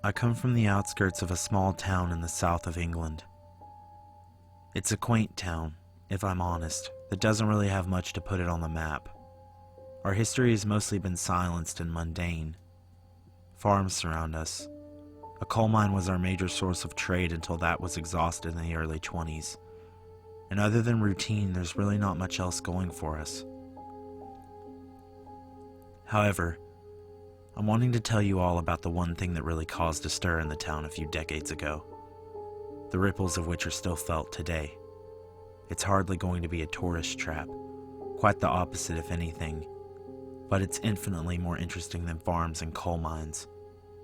I come from the outskirts of a small town in the south of England. It's a quaint town, if I'm honest, that doesn't really have much to put it on the map. Our history has mostly been silenced and mundane. Farms surround us. A coal mine was our major source of trade until that was exhausted in the early 20s. And other than routine, there's really not much else going for us. However, I'm wanting to tell you all about the one thing that really caused a stir in the town a few decades ago, the ripples of which are still felt today. It's hardly going to be a tourist trap, quite the opposite if anything, but it's infinitely more interesting than farms and coal mines,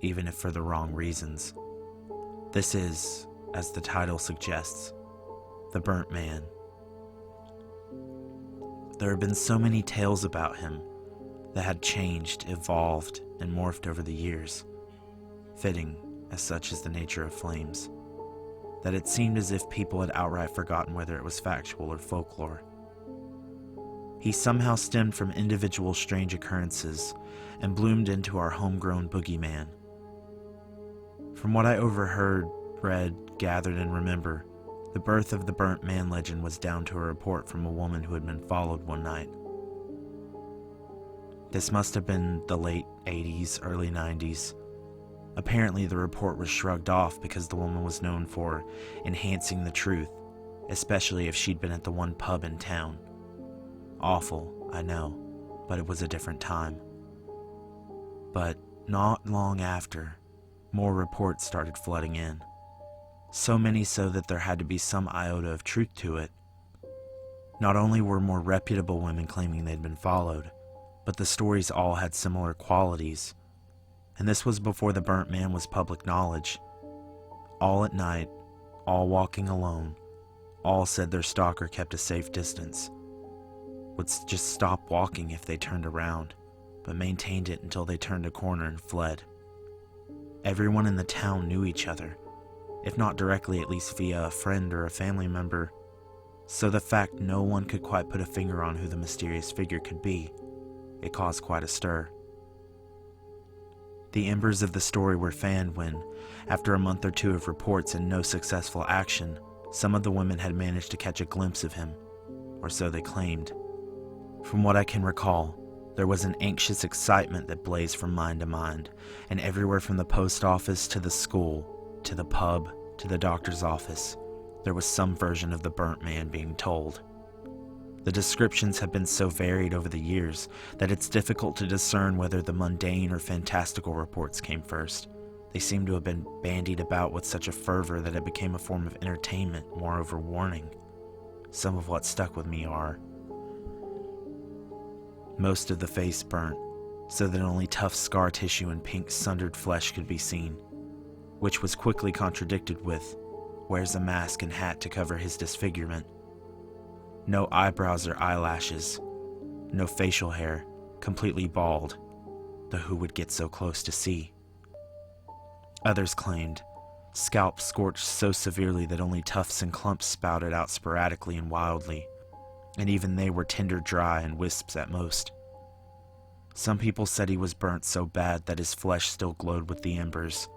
even if for the wrong reasons. This is, as the title suggests, the Burnt Man. There have been so many tales about him that had changed, evolved, and morphed over the years, fitting, as such is the nature of flames, that it seemed as if people had outright forgotten whether it was factual or folklore. He somehow stemmed from individual strange occurrences and bloomed into our homegrown boogeyman. From what I overheard, read, gathered, and remember, the birth of the Burnt Man legend was down to a report from a woman who had been followed one night. This must have been the late 80s, early 90s. Apparently, the report was shrugged off because the woman was known for enhancing the truth, especially if she'd been at the one pub in town. Awful, I know, but it was a different time. But not long after, more reports started flooding in. So many so that there had to be some iota of truth to it. Not only were more reputable women claiming they'd been followed, but the stories all had similar qualities. And this was before the Burnt Man was public knowledge. All at night, all walking alone, all said their stalker kept a safe distance, would just stop walking if they turned around, but maintained it until they turned a corner and fled. Everyone in the town knew each other, if not directly, at least via a friend or a family member, so the fact no one could quite put a finger on who the mysterious figure could be, it caused quite a stir. The embers of the story were fanned when, after a month or two of reports and no successful action, some of the women had managed to catch a glimpse of him, or so they claimed. From what I can recall, there was an anxious excitement that blazed from mind to mind, and everywhere from the post office to the school, to the pub, to the doctor's office, there was some version of the Burnt Man being told. The descriptions have been so varied over the years that it's difficult to discern whether the mundane or fantastical reports came first. They seem to have been bandied about with such a fervor that it became a form of entertainment, moreover warning. Some of what stuck with me are: most of the face burnt, so that only tough scar tissue and pink sundered flesh could be seen, which was quickly contradicted with, wears a mask and hat to cover his disfigurement. No eyebrows or eyelashes, no facial hair, completely bald, though who would get so close to see? Others claimed, scalp scorched so severely that only tufts and clumps spouted out sporadically and wildly, and even they were tinder dry and wisps at most. Some people said he was burnt so bad that his flesh still glowed with the embers.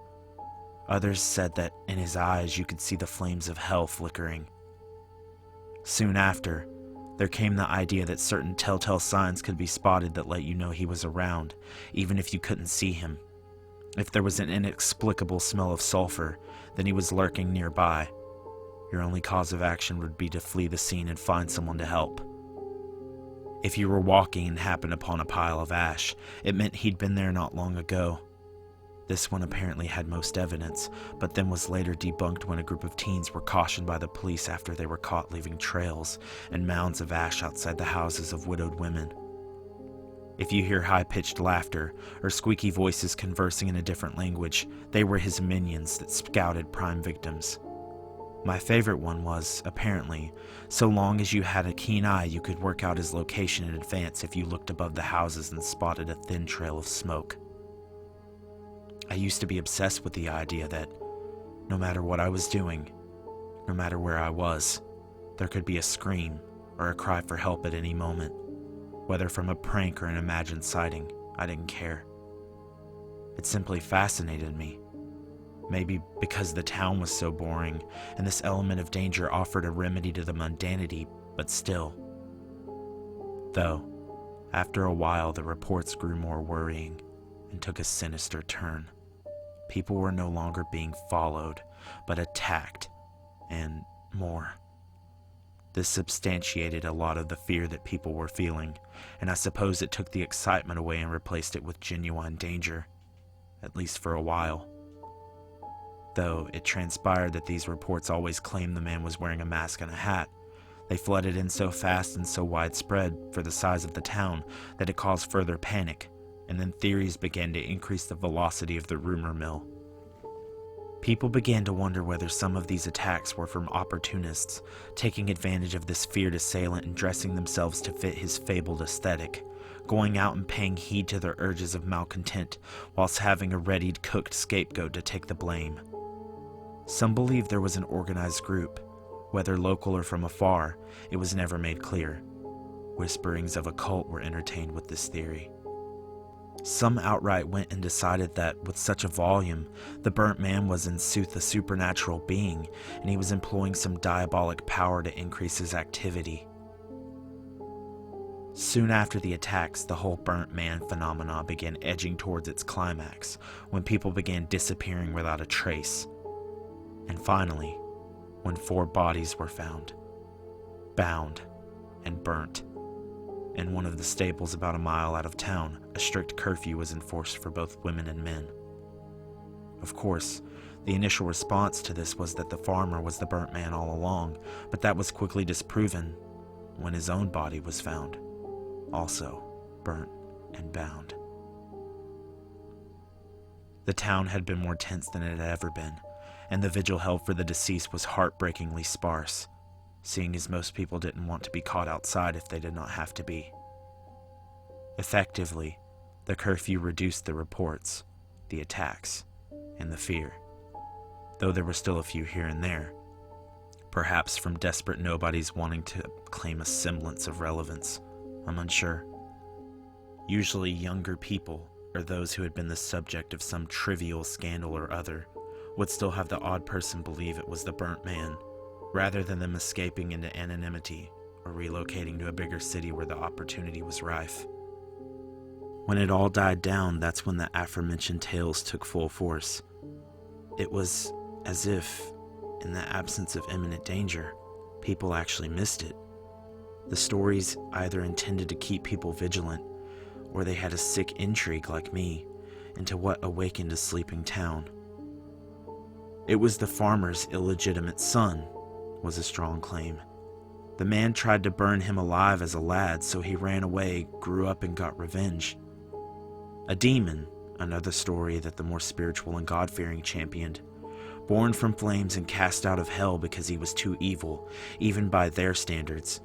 Others said that in his eyes you could see the flames of hell flickering. Soon after, there came the idea that certain telltale signs could be spotted that let you know he was around, even if you couldn't see him. If there was an inexplicable smell of sulfur, then he was lurking nearby. Your only cause of action would be to flee the scene and find someone to help. If you were walking and happened upon a pile of ash, it meant he'd been there not long ago. This one apparently had most evidence, but then was later debunked when a group of teens were cautioned by the police after they were caught leaving trails and mounds of ash outside the houses of widowed women. If you hear high-pitched laughter or squeaky voices conversing in a different language, they were his minions that scouted prime victims. My favorite one was, apparently, so long as you had a keen eye you could work out his location in advance if you looked above the houses and spotted a thin trail of smoke. I used to be obsessed with the idea that, no matter what I was doing, no matter where I was, there could be a scream or a cry for help at any moment. Whether from a prank or an imagined sighting, I didn't care. It simply fascinated me. Maybe because the town was so boring, and this element of danger offered a remedy to the mundanity, but still. Though, after a while the reports grew more worrying and took a sinister turn. People were no longer being followed, but attacked, and more. This substantiated a lot of the fear that people were feeling, and I suppose it took the excitement away and replaced it with genuine danger, at least for a while. Though it transpired that these reports always claimed the man was wearing a mask and a hat, they flooded in so fast and so widespread for the size of the town that it caused further panic, and then theories began to increase the velocity of the rumor mill. People began to wonder whether some of these attacks were from opportunists, taking advantage of this feared assailant and dressing themselves to fit his fabled aesthetic, going out and paying heed to their urges of malcontent, whilst having a readied cooked scapegoat to take the blame. Some believe there was an organized group. Whether local or from afar, it was never made clear. Whisperings of a cult were entertained with this theory. Some outright went and decided that, with such a volume, the burnt man was in sooth a supernatural being, and he was employing some diabolic power to increase his activity. Soon after the attacks, the whole burnt man phenomena began edging towards its climax, when people began disappearing without a trace. And finally, when 4 bodies were found, bound and burnt. In one of the stables about a mile out of town, a strict curfew was enforced for both women and men. Of course, the initial response to this was that the farmer was the burnt man all along, but that was quickly disproven when his own body was found, also burnt and bound. The town had been more tense than it had ever been, and the vigil held for the deceased was heartbreakingly sparse, seeing as most people didn't want to be caught outside if they did not have to be. Effectively, the curfew reduced the reports, the attacks, and the fear, though there were still a few here and there, perhaps from desperate nobodies wanting to claim a semblance of relevance. I'm unsure. Usually younger people, or those who had been the subject of some trivial scandal or other, would still have the odd person believe it was the burnt man, rather than them escaping into anonymity or relocating to a bigger city where the opportunity was rife. When it all died down, that's when the aforementioned tales took full force. It was as if, in the absence of imminent danger, people actually missed it. The stories either intended to keep people vigilant, or they had a sick intrigue like me into what awakened a sleeping town. It was the farmer's illegitimate son, was a strong claim. The man tried to burn him alive as a lad, so he ran away, grew up, and got revenge. A demon, another story that the more spiritual and God-fearing championed, born from flames and cast out of hell because he was too evil, even by their standards.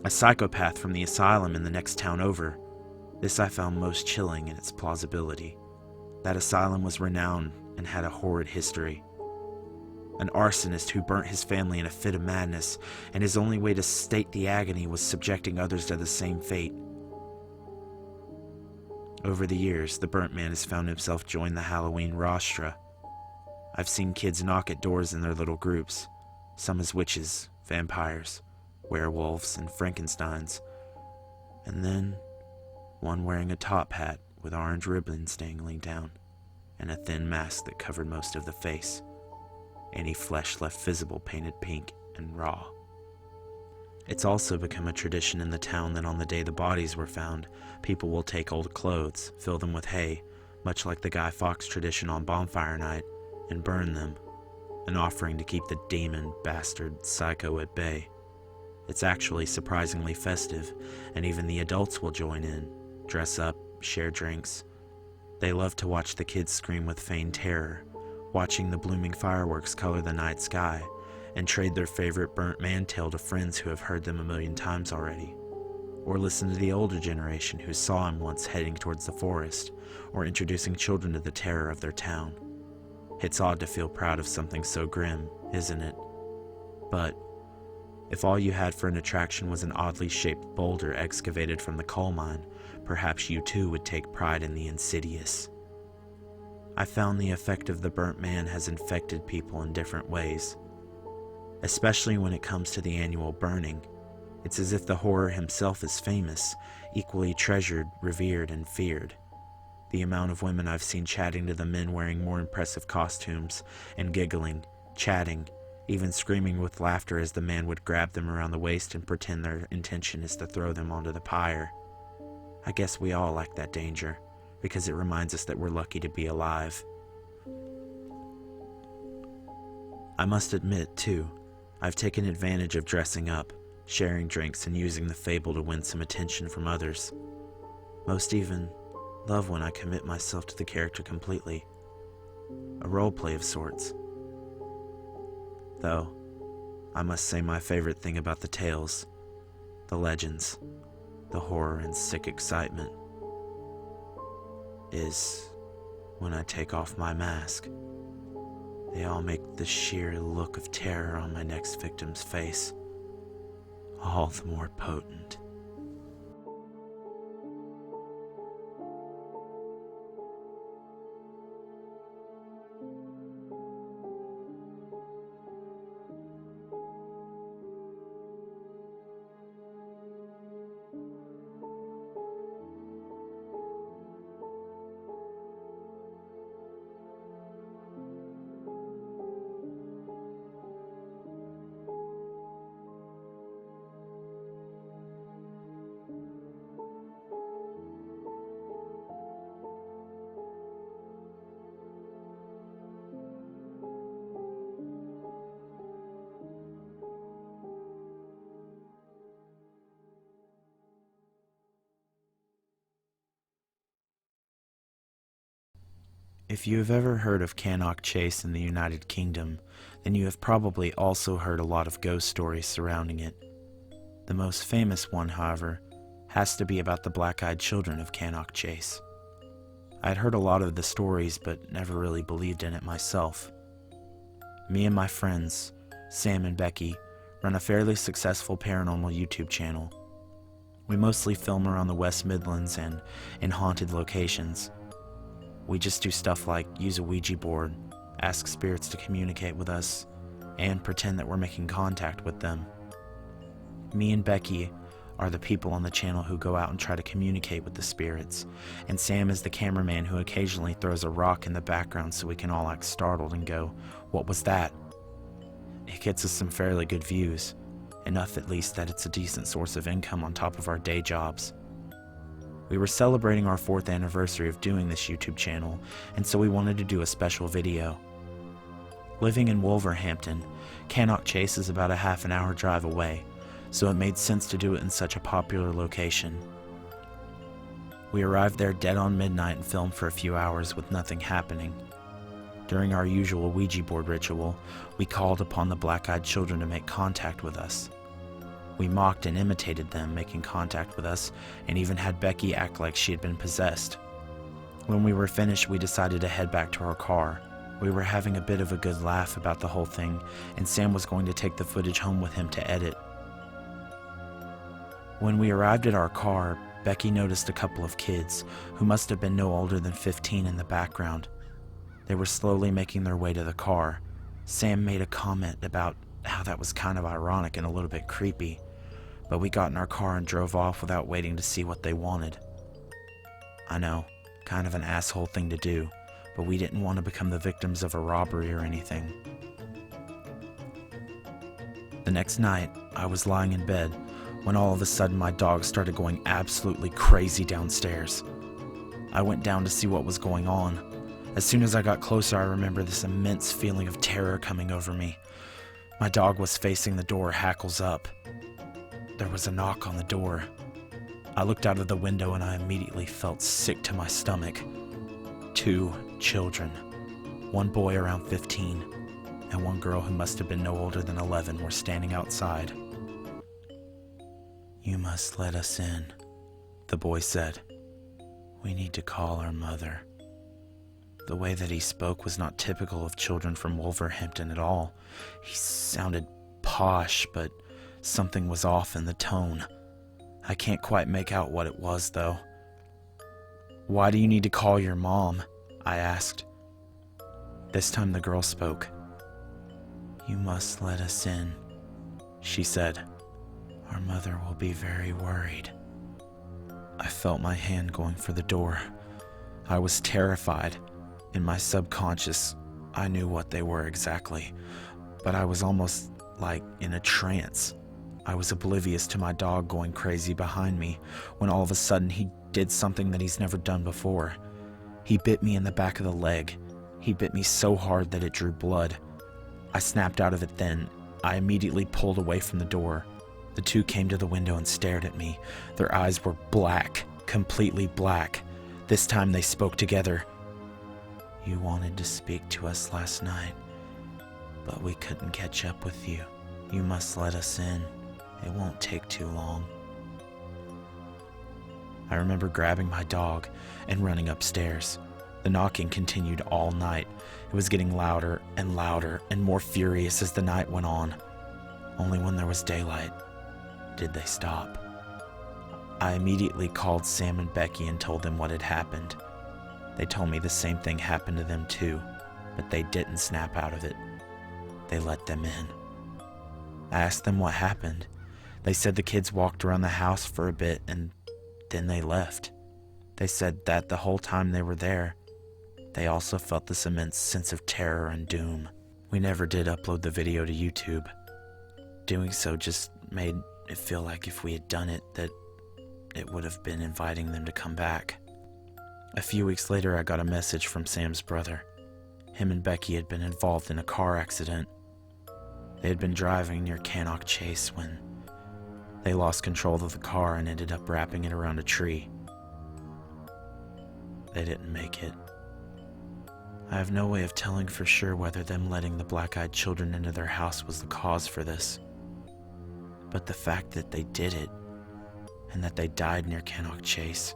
A psychopath from the asylum in the next town over. This I found most chilling in its plausibility. That asylum was renowned and had a horrid history. An arsonist who burnt his family in a fit of madness, and his only way to state the agony was subjecting others to the same fate. Over the years, the burnt man has found himself join the Halloween rostra. I've seen kids knock at doors in their little groups, some as witches, vampires, werewolves, and Frankensteins, and then one wearing a top hat with orange ribbons dangling down, and a thin mask that covered most of the face. Any flesh left visible painted pink and raw. It's also become a tradition in the town that on the day the bodies were found, people will take old clothes, fill them with hay, much like the Guy Fawkes tradition on bonfire night, and burn them, an offering to keep the demon bastard psycho at bay. It's actually surprisingly festive, and even the adults will join in, dress up, share drinks. They love to watch the kids scream with feigned terror, watching the blooming fireworks color the night sky, and trade their favorite burnt man tale to friends who have heard them a million times already, or listen to the older generation who saw him once heading towards the forest, or introducing children to the terror of their town. It's odd to feel proud of something so grim, isn't it? But if all you had for an attraction was an oddly shaped boulder excavated from the coal mine, perhaps you too would take pride in the insidious. I found the effect of the burnt man has infected people in different ways. Especially when it comes to the annual burning, it's as if the horror himself is famous, equally treasured, revered, and feared. The amount of women I've seen chatting to the men wearing more impressive costumes, and giggling, chatting, even screaming with laughter as the man would grab them around the waist and pretend their intention is to throw them onto the pyre. I guess we all like that danger, because it reminds us that we're lucky to be alive. I must admit, too, I've taken advantage of dressing up, sharing drinks, and using the fable to win some attention from others. Most even love when I commit myself to the character completely. A role play of sorts. Though, I must say my favorite thing about the tales, the legends, the horror and sick excitement, is when I take off my mask. They all make the sheer look of terror on my next victim's face all the more potent. If you have ever heard of Cannock Chase in the United Kingdom, then you have probably also heard a lot of ghost stories surrounding it. The most famous one, however, has to be about the black-eyed children of Cannock Chase. I had heard a lot of the stories, but never really believed in it myself. Me and my friends, Sam and Becky, run a fairly successful paranormal YouTube channel. We mostly film around the West Midlands and in haunted locations. We just do stuff like use a Ouija board, ask spirits to communicate with us, and pretend that we're making contact with them. Me and Becky are the people on the channel who go out and try to communicate with the spirits, and Sam is the cameraman who occasionally throws a rock in the background so we can all act startled and go, "What was that?" It gets us some fairly good views, enough at least that it's a decent source of income on top of our day jobs. We were celebrating our 4th anniversary of doing this YouTube channel, and so we wanted to do a special video. Living in Wolverhampton, Cannock Chase is about a half an hour drive away, so it made sense to do it in such a popular location. We arrived there dead on midnight and filmed for a few hours with nothing happening. During our usual Ouija board ritual, we called upon the black-eyed children to make contact with us. We mocked and imitated them making contact with us, and even had Becky act like she had been possessed. When we were finished, we decided to head back to our car. We were having a bit of a good laugh about the whole thing, and Sam was going to take the footage home with him to edit. When we arrived at our car, Becky noticed a couple of kids, who must have been no older than 15, in the background. They were slowly making their way to the car. Sam made a comment about how that was kind of ironic and a little bit creepy, but we got in our car and drove off without waiting to see what they wanted. I know, kind of an asshole thing to do, but we didn't want to become the victims of a robbery or anything. The next night, I was lying in bed when all of a sudden my dog started going absolutely crazy downstairs. I went down to see what was going on. As soon as I got closer, I remember this immense feeling of terror coming over me. My dog was facing the door, hackles up. There was a knock on the door. I looked out of the window and I immediately felt sick to my stomach. 2 children, one boy around 15, and one girl who must have been no older than 11 were standing outside. "You must let us in," the boy said. "We need to call our mother." The way that he spoke was not typical of children from Wolverhampton at all. He sounded posh, but something was off in the tone. I can't quite make out what it was, though. "Why do you need to call your mom?" I asked. This time the girl spoke. "You must let us in," she said. "Our mother will be very worried." I felt my hand going for the door. I was terrified. In my subconscious, I knew what they were exactly, but I was almost like in a trance. I was oblivious to my dog going crazy behind me when all of a sudden he did something that he's never done before. He bit me in the back of the leg. He bit me so hard that it drew blood. I snapped out of it then. I immediately pulled away from the door. The two came to the window and stared at me. Their eyes were black, completely black. This time they spoke together. "You wanted to speak to us last night, but we couldn't catch up with you. You must let us in. It won't take too long." I remember grabbing my dog and running upstairs. The knocking continued all night. It was getting louder and more furious as the night went on. Only when there was daylight did they stop. I immediately called Sam and Becky and told them what had happened. They told me the same thing happened to them too, but they didn't snap out of it. They let them in. I asked them what happened. They said the kids walked around the house for a bit and then they left. They said that the whole time they were there, they also felt this immense sense of terror and doom. We never did upload the video to YouTube. Doing so just made it feel like if we had done it, that it would have been inviting them to come back. A few weeks later, I got a message from Sam's brother. Him and Becky had been involved in a car accident. They had been driving near Cannock Chase when they lost control of the car and ended up wrapping it around a tree. They didn't make it. I have no way of telling for sure whether them letting the black-eyed children into their house was the cause for this. But the fact that they did it, and that they died near Cannock Chase,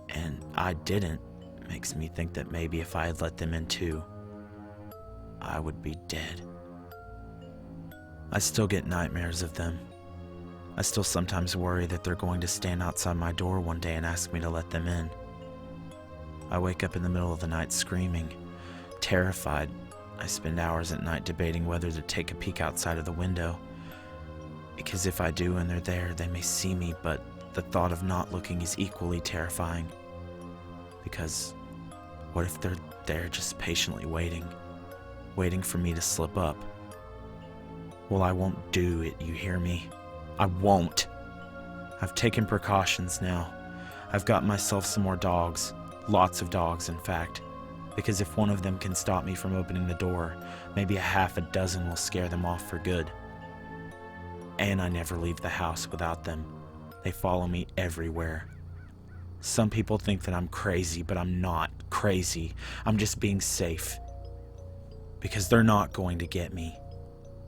and I didn't, makes me think that maybe if I had let them in too, I would be dead. I still get nightmares of them. I still sometimes worry that they're going to stand outside my door one day and ask me to let them in. I wake up in the middle of the night screaming, terrified. I spend hours at night debating whether to take a peek outside of the window. Because if I do and they're there, they may see me, but the thought of not looking is equally terrifying. Because what if they're there just patiently waiting for me to slip up? Well, I won't do it, you hear me? I won't. I've taken precautions now. I've got myself some more dogs. Lots of dogs, in fact. Because if one of them can stop me from opening the door, maybe a half a dozen will scare them off for good. And I never leave the house without them. They follow me everywhere. Some people think that I'm crazy, but I'm not crazy. I'm just being safe. Because they're not going to get me.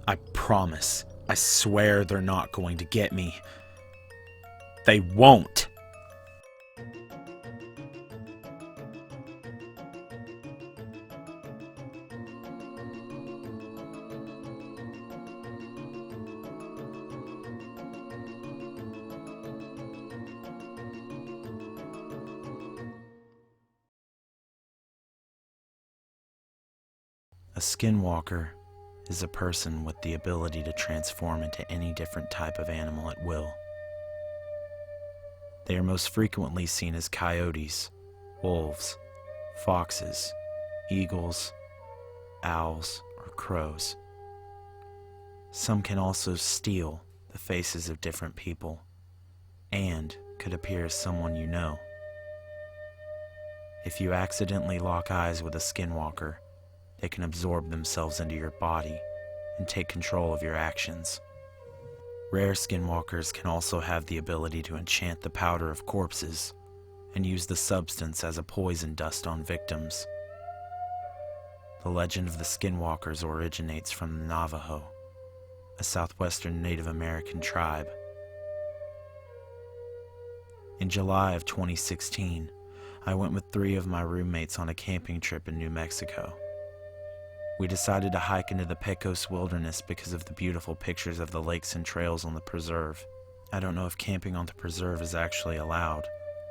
I promise. I swear they're not going to get me. They won't. A skinwalker is a person with the ability to transform into any different type of animal at will. They are most frequently seen as coyotes, wolves, foxes, eagles, owls, or crows. Some can also steal the faces of different people and could appear as someone you know. If you accidentally lock eyes with a skinwalker, they can absorb themselves into your body and take control of your actions. Rare skinwalkers can also have the ability to enchant the powder of corpses and use the substance as a poison dust on victims. The legend of the skinwalkers originates from the Navajo, a southwestern Native American tribe. In July of 2016, I went with 3 of my roommates on a camping trip in New Mexico. We decided to hike into the Pecos Wilderness because of the beautiful pictures of the lakes and trails on the preserve. I don't know if camping on the preserve is actually allowed,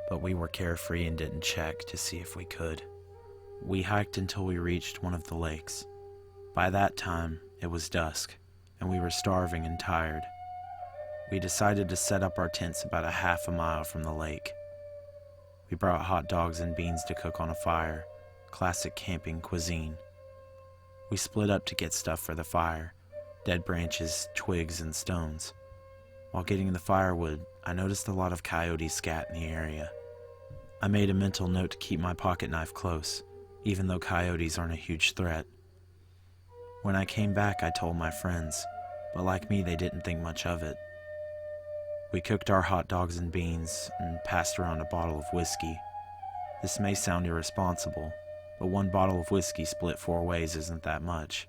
but we were carefree and didn't check to see if we could. We hiked until we reached one of the lakes. By that time, it was dusk, and we were starving and tired. We decided to set up our tents about a half a mile from the lake. We brought hot dogs and beans to cook on a fire, classic camping cuisine. We split up to get stuff for the fire, dead branches, twigs, and stones. While getting the firewood, I noticed a lot of coyotes scat in the area. I made a mental note to keep my pocket knife close, even though coyotes aren't a huge threat. When I came back, I told my friends, but like me, they didn't think much of it. We cooked our hot dogs and beans and passed around a bottle of whiskey. This may sound irresponsible, but one bottle of whiskey split 4 ways isn't that much.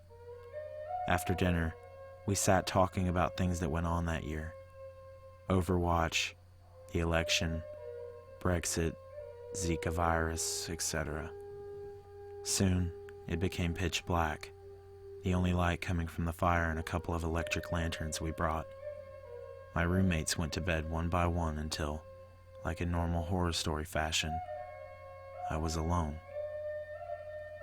After dinner, we sat talking about things that went on that year. Overwatch, the election, Brexit, Zika virus, etc. Soon, it became pitch black, the only light coming from the fire and a couple of electric lanterns we brought. My roommates went to bed one by one until, like in normal horror story fashion, I was alone.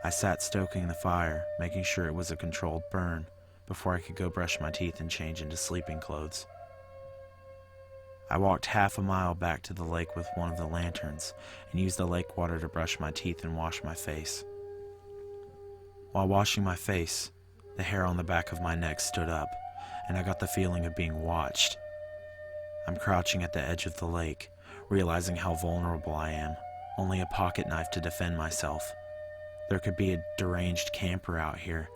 I sat stoking the fire, making sure it was a controlled burn, before I could go brush my teeth and change into sleeping clothes. I walked half a mile back to the lake with one of the lanterns and used the lake water to brush my teeth and wash my face. While washing my face, the hair on the back of my neck stood up, and I got the feeling of being watched. I'm crouching at the edge of the lake, realizing how vulnerable I am, only a pocket knife to defend myself. There could be a deranged camper out here.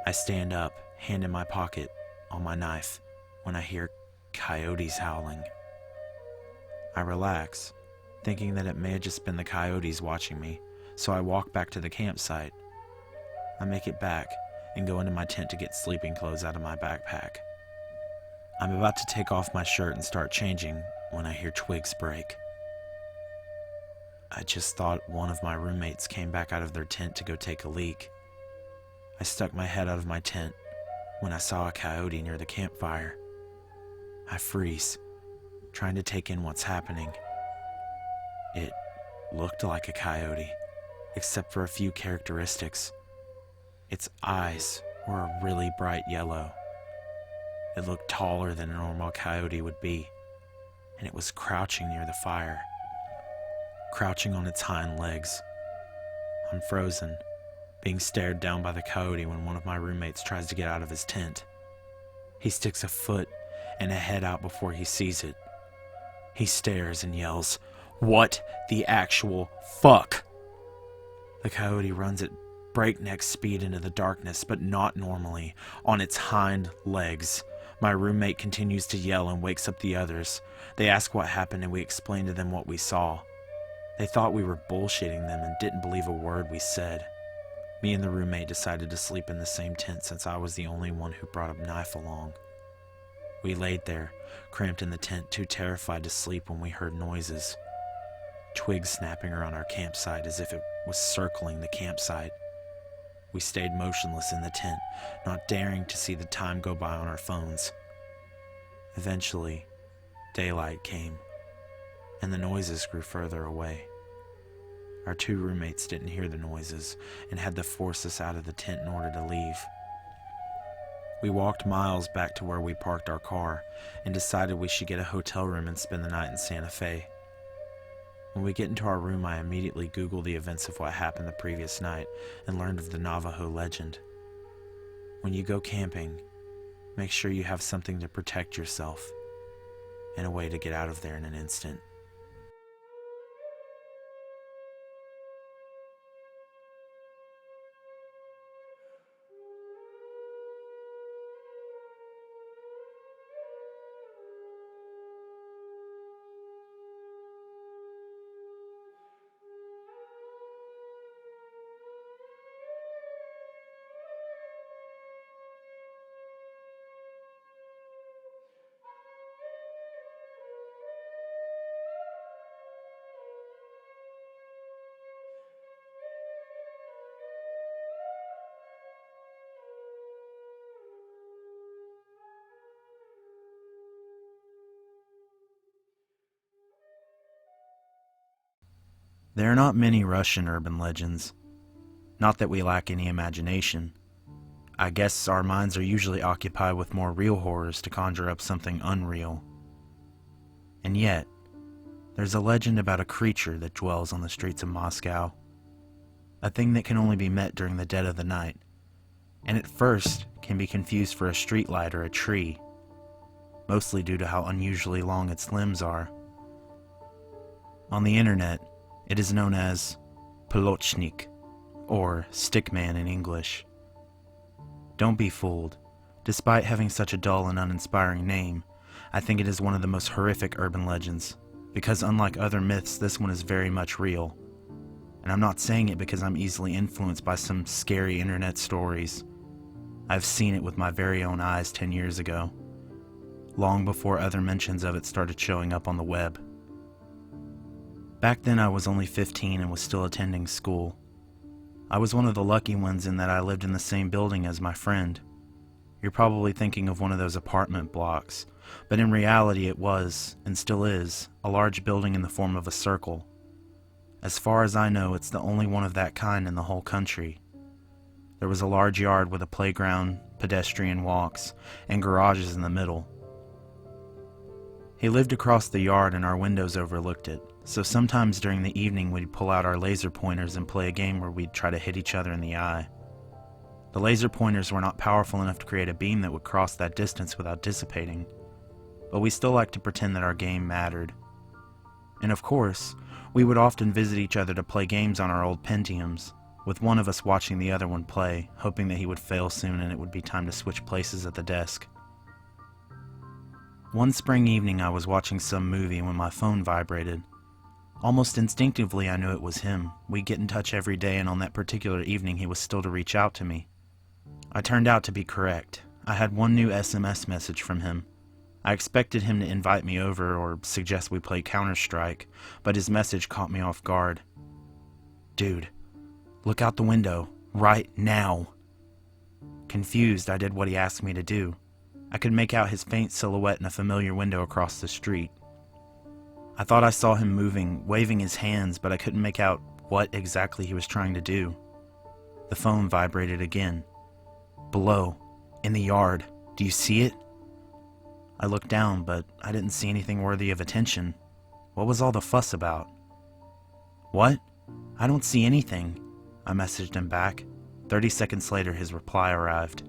I stand up, hand in my pocket, on my knife, when I hear coyotes howling. I relax, thinking that it may have just been the coyotes watching me, so I walk back to the campsite. I make it back and go into my tent to get sleeping clothes out of my backpack. I'm about to take off my shirt and start changing when I hear twigs break. I just thought one of my roommates came back out of their tent to go take a leak. I stuck my head out of my tent when I saw a coyote near the campfire. I freeze, trying to take in what's happening. It looked like a coyote, except for a few characteristics. Its eyes were a really bright yellow. It looked taller than a normal coyote would be, and it was crouching near the fire, crouching on its hind legs. I'm frozen, being stared down by the coyote when one of my roommates tries to get out of his tent. He sticks a foot and a head out before he sees it. He stares and yells, "What the actual fuck?" The coyote runs at breakneck speed into the darkness, but not normally, on its hind legs. My roommate continues to yell and wakes up the others. They ask what happened and we explain to them what we saw. They thought we were bullshitting them and didn't believe a word we said. Me and the roommate decided to sleep in the same tent since I was the only one who brought a knife along. We laid there, cramped in the tent, too terrified to sleep when we heard noises. Twigs snapping around our campsite as if it was circling the campsite. We stayed motionless in the tent, not daring to see the time go by on our phones. Eventually, daylight came, and the noises grew further away. Our 2 roommates didn't hear the noises and had to force us out of the tent in order to leave. We walked miles back to where we parked our car and decided we should get a hotel room and spend the night in Santa Fe. When we get into our room, I immediately Google the events of what happened the previous night and learned of the Navajo legend. When you go camping, make sure you have something to protect yourself and a way to get out of there in an instant. There are not many Russian urban legends, Not that we lack any imagination. I guess our minds are usually occupied with more real horrors to conjure up something unreal. And yet, there's a legend about a creature that dwells on the streets of Moscow. A thing that can only be met during the dead of the night, and at first can be confused for a streetlight or a tree, mostly due to how unusually long its limbs are. On the internet, it is known as Polochnik, or Stickman in English. Don't be fooled. Despite having such a dull and uninspiring name, I think it is one of the most horrific urban legends, because unlike other myths, this one is very much real. And I'm not saying it because I'm easily influenced by some scary internet stories. I've seen it with my very own eyes 10 years ago, long before other mentions of it started showing up on the web. Back then I was only 15 and was still attending school. I was one of the lucky ones in that I lived in the same building as my friend. You're probably thinking of one of those apartment blocks, but in reality it was, and still is, a large building in the form of a circle. As far as I know, it's the only one of that kind in the whole country. There was a large yard with a playground, pedestrian walks, and garages in the middle. He lived across the yard and our windows overlooked it, so sometimes during the evening we'd pull out our laser pointers and play a game where we'd try to hit each other in the eye. The laser pointers were not powerful enough to create a beam that would cross that distance without dissipating, but we still liked to pretend that our game mattered. And of course, we would often visit each other to play games on our old Pentiums, with one of us watching the other one play, hoping that he would fail soon and it would be time to switch places at the desk. One spring evening I was watching some movie when my phone vibrated. Almost instinctively I knew it was him. We'd get in touch every day, and on that particular evening he was still to reach out to me. I turned out to be correct. I had one new SMS message from him. I expected him to invite me over or suggest we play Counter-Strike, but his message caught me off guard. Dude, look out the window, right now. Confused, I did what he asked me to do. I could make out his faint silhouette in a familiar window across the street. I thought I saw him moving, waving his hands, but I couldn't make out what exactly he was trying to do. The phone vibrated again. Below, in the yard, do you see it? I looked down, but I didn't see anything worthy of attention. What was all the fuss about? What? I don't see anything, I messaged him back. 30 seconds later, his reply arrived.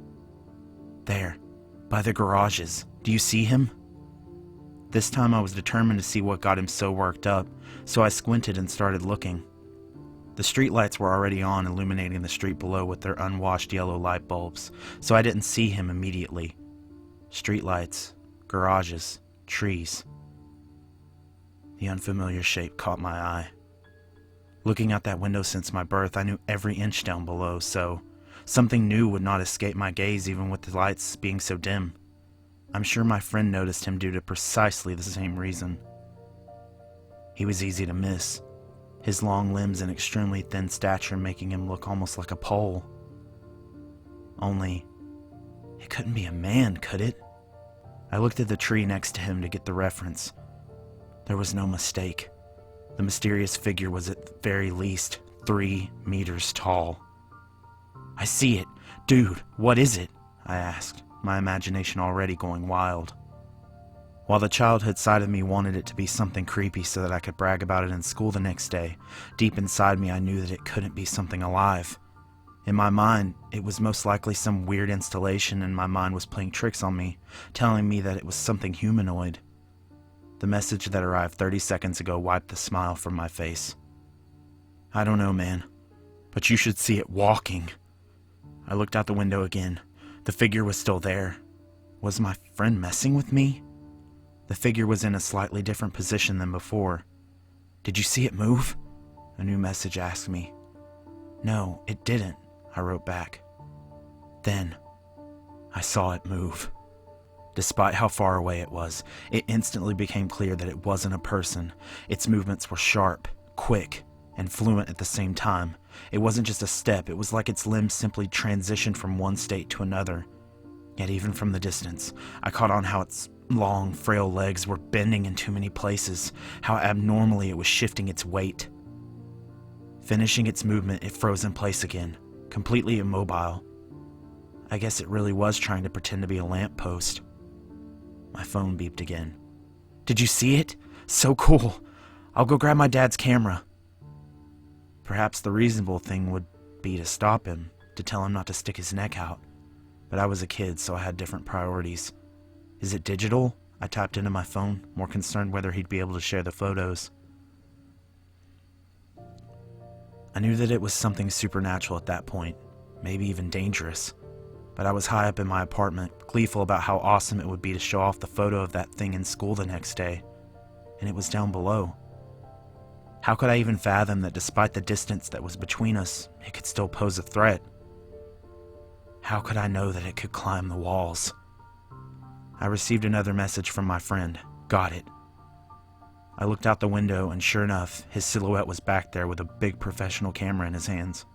There, by the garages. Do you see him? This time I was determined to see what got him so worked up, so I squinted and started looking. The streetlights were already on, illuminating the street below with their unwashed yellow light bulbs, so I didn't see him immediately. Streetlights, garages, trees. The unfamiliar shape caught my eye. Looking out that window since my birth, I knew every inch down below, so something new would not escape my gaze even with the lights being so dim. I'm sure my friend noticed him due to precisely the same reason. He was easy to miss, his long limbs and extremely thin stature making him look almost like a pole. Only, it couldn't be a man, could it? I looked at the tree next to him to get the reference. There was no mistake. The mysterious figure was at the very least 3 meters tall. I see it. Dude, what is it? I asked, my imagination already going wild. While the childhood side of me wanted it to be something creepy so that I could brag about it in school the next day, deep inside me I knew that it couldn't be something alive. In my mind, it was most likely some weird installation, and my mind was playing tricks on me, telling me that it was something humanoid. The message that arrived 30 seconds ago wiped the smile from my face. I don't know, man, but you should see it walking. I looked out the window again. The figure was still there. Was my friend messing with me? The figure was in a slightly different position than before. Did you see it move? A new message asked me. No, it didn't, I wrote back. Then, I saw it move. Despite how far away it was, it instantly became clear that it wasn't a person. Its movements were sharp, quick, and fluent at the same time. It wasn't just a step, it was like its limbs simply transitioned from one state to another. Yet even from the distance, I caught on how its long, frail legs were bending in too many places, how abnormally it was shifting its weight. Finishing its movement, it froze in place again, completely immobile. I guess it really was trying to pretend to be a lamppost. My phone beeped again. "Did you see it? So cool. I'll go grab my dad's camera." Perhaps the reasonable thing would be to stop him, to tell him not to stick his neck out. But I was a kid, so I had different priorities. "Is it digital?" I tapped into my phone, more concerned whether he'd be able to share the photos. I knew that it was something supernatural at that point, maybe even dangerous. But I was high up in my apartment, gleeful about how awesome it would be to show off the photo of that thing in school the next day. And it was down below. How could I even fathom that despite the distance that was between us, it could still pose a threat? How could I know that it could climb the walls? I received another message from my friend. Got it. I looked out the window, and sure enough, his silhouette was back there with a big professional camera in his hands,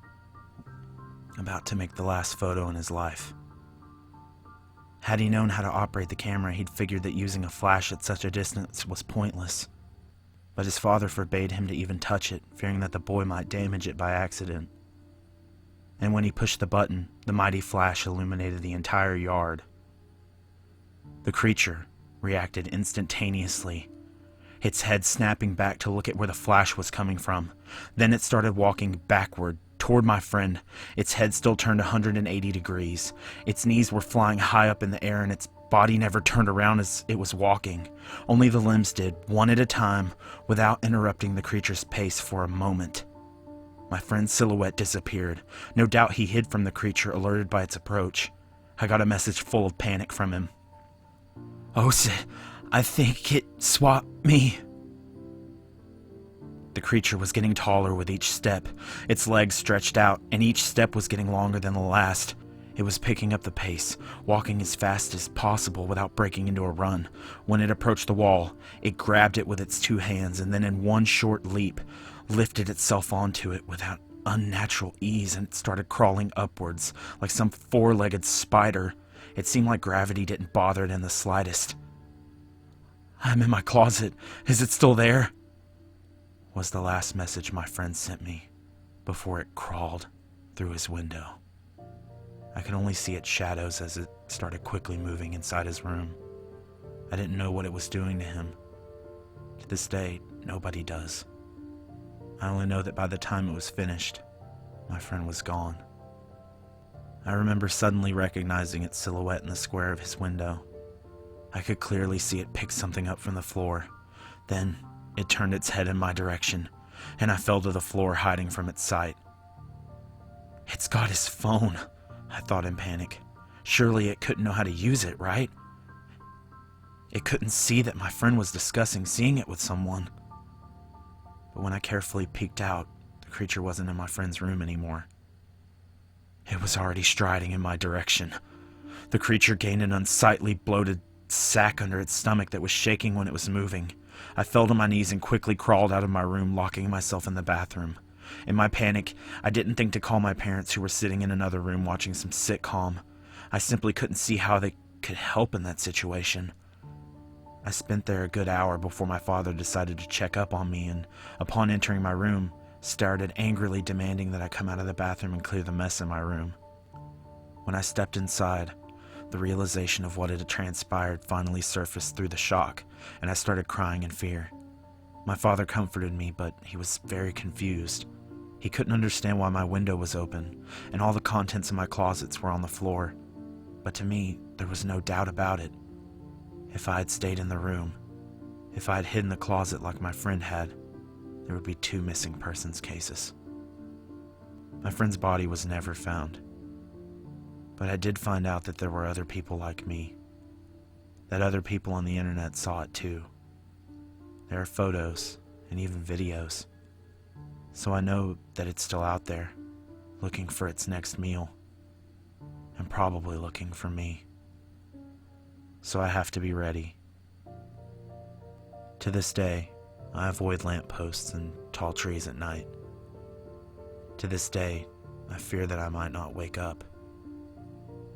about to make the last photo in his life. Had he known how to operate the camera, he'd figured that using a flash at such a distance was pointless. But his father forbade him to even touch it, fearing that the boy might damage it by accident. And when he pushed the button, the mighty flash illuminated the entire yard. The creature reacted instantaneously, its head snapping back to look at where the flash was coming from. Then it started walking backward toward my friend, its head still turned 180 degrees. Its knees were flying high up in the air, and its body never turned around as it was walking. Only the limbs did, one at a time, without interrupting the creature's pace for a moment. My friend's silhouette disappeared. No doubt he hid from the creature, alerted by its approach. I got a message full of panic from him. "Oh, I think it swapped me." The creature was getting taller with each step. Its legs stretched out, and each step was getting longer than the last. It was picking up the pace, walking as fast as possible without breaking into a run. When it approached the wall, it grabbed it with its two hands, and then in one short leap, lifted itself onto it with unnatural ease, and it started crawling upwards like some four-legged spider. It seemed like gravity didn't bother it in the slightest. "I'm in my closet. Is it still there?" was the last message my friend sent me before it crawled through his window. I could only see its shadows as it started quickly moving inside his room. I didn't know what it was doing to him. To this day, nobody does. I only know that by the time it was finished, my friend was gone. I remember suddenly recognizing its silhouette in the square of his window. I could clearly see it pick something up from the floor. Then it turned its head in my direction, and I fell to the floor, hiding from its sight. "It's got his phone," I thought in panic. Surely it couldn't know how to use it, right? It couldn't see that my friend was discussing seeing it with someone. But when I carefully peeked out, the creature wasn't in my friend's room anymore. It was already striding in my direction. The creature gained an unsightly, bloated sack under its stomach that was shaking when it was moving. I fell to my knees and quickly crawled out of my room, locking myself in the bathroom. In my panic, I didn't think to call my parents, who were sitting in another room watching some sitcom. I simply couldn't see how they could help in that situation. I spent there a good hour before my father decided to check up on me, and upon entering my room, started angrily demanding that I come out of the bathroom and clear the mess in my room. When I stepped inside, the realization of what had transpired finally surfaced through the shock, and I started crying in fear. My father comforted me, but he was very confused. He couldn't understand why my window was open, and all the contents of my closets were on the floor. But to me, there was no doubt about it. If I had stayed in the room, if I had hidden the closet like my friend had, there would be 2 missing persons cases. My friend's body was never found. But I did find out that there were other people like me. That other people on the internet saw it too. There are photos and even videos. So I know that it's still out there, looking for its next meal. And probably looking for me. So I have to be ready. To this day, I avoid lampposts and tall trees at night. To this day, I fear that I might not wake up.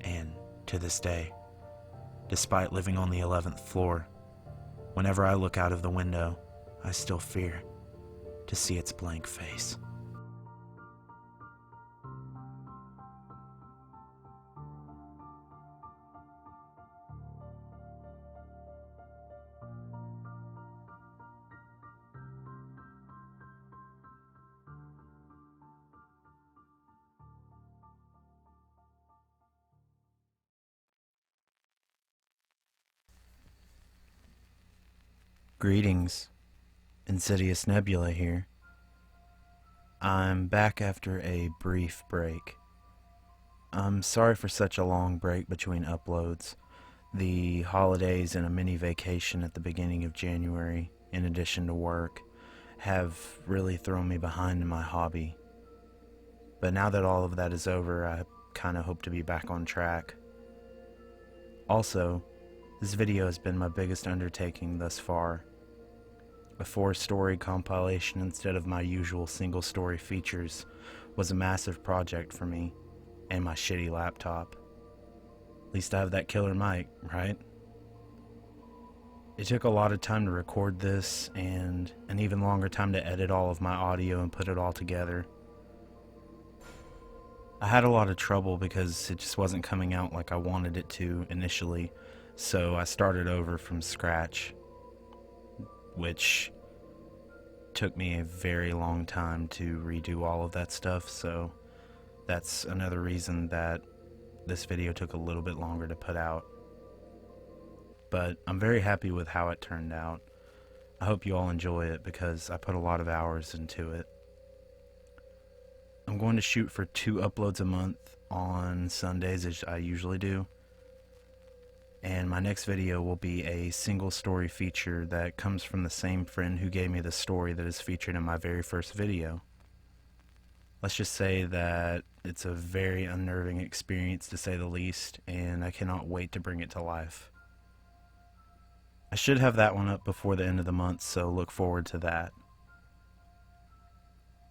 And to this day, despite living on the 11th floor, whenever I look out of the window, I still fear to see its blank face. Greetings, Insidious Nebula here. I'm back after a brief break. I'm sorry for such a long break between uploads. The holidays and a mini vacation at the beginning of January, in addition to work, have really thrown me behind in my hobby. But now that all of that is over, I kind of hope to be back on track. Also, this video has been my biggest undertaking thus far. A 4-story compilation instead of my usual single-story features was a massive project for me and my shitty laptop. At least I have that killer mic, right? It took a lot of time to record this and an even longer time to edit all of my audio and put it all together. I had a lot of trouble because it just wasn't coming out like I wanted it to initially, so I started over from scratch, which took me a very long time to redo all of that stuff, so that's another reason that this video took a little bit longer to put out. But I'm very happy with how it turned out. I hope you all enjoy it because I put a lot of hours into it. I'm going to shoot for 2 uploads a month on Sundays as I usually do. And my next video will be a single story feature that comes from the same friend who gave me the story that is featured in my very first video. Let's just say that it's a very unnerving experience to say the least, and I cannot wait to bring it to life. I should have that one up before the end of the month, so look forward to that.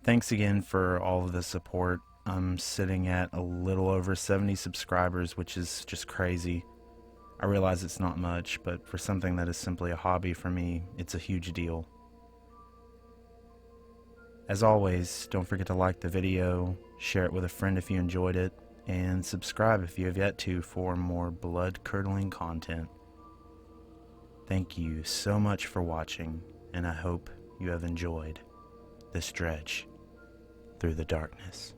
Thanks again for all of the support. I'm sitting at a little over 70 subscribers, which is just crazy. I realize it's not much, but for something that is simply a hobby for me, it's a huge deal. As always, don't forget to like the video, share it with a friend if you enjoyed it, and subscribe if you have yet to for more blood-curdling content. Thank you so much for watching, and I hope you have enjoyed this dredge through the darkness.